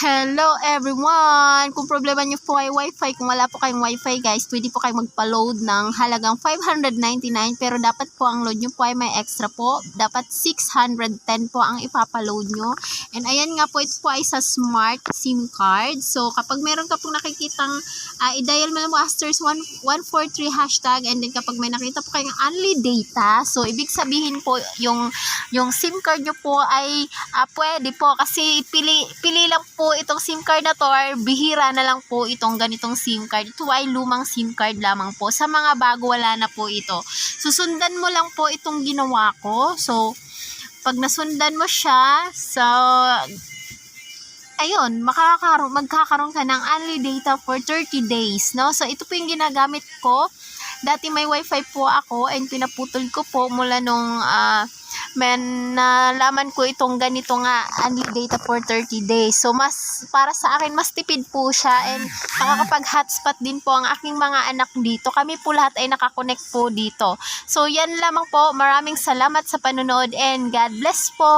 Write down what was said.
Hello everyone! Kung problema niyo po ay wifi, kung wala po kayong wifi guys, pwede po kayong magpa-load ng halagang 599 pero dapat po ang load niyo po ay may extra po. Dapat 610 po ang ipapa-load nyo. And ayan nga po, ito po ay sa smart SIM card. So kapag meron ka pong nakikitang i-dial mo lang mo *143 hashtag, and then kapag may nakita po kayong only data, so ibig sabihin po yung SIM card nyo po ay pwede po kasi pili lang po itong SIM card na to, or bihira na lang po itong ganitong SIM card. Ito ay lumang SIM card lamang po. Sa mga bago, wala na po ito. Susundan mo lang po itong ginawa ko. So, pag nasundan mo siya, so, ayun, magkakaroon ka ng only data for 30 days, no? So, ito po yung ginagamit ko. Dati may wifi po ako and pinaputol ko po mula nung nalaman ko itong ganito nga only data for 30 days. So mas para sa akin mas tipid po siya, and nakakapag-hotspot din po ang aking mga anak dito. Kami po lahat ay nakakonect po dito. So yan lamang po. Maraming salamat sa panonood and God bless po.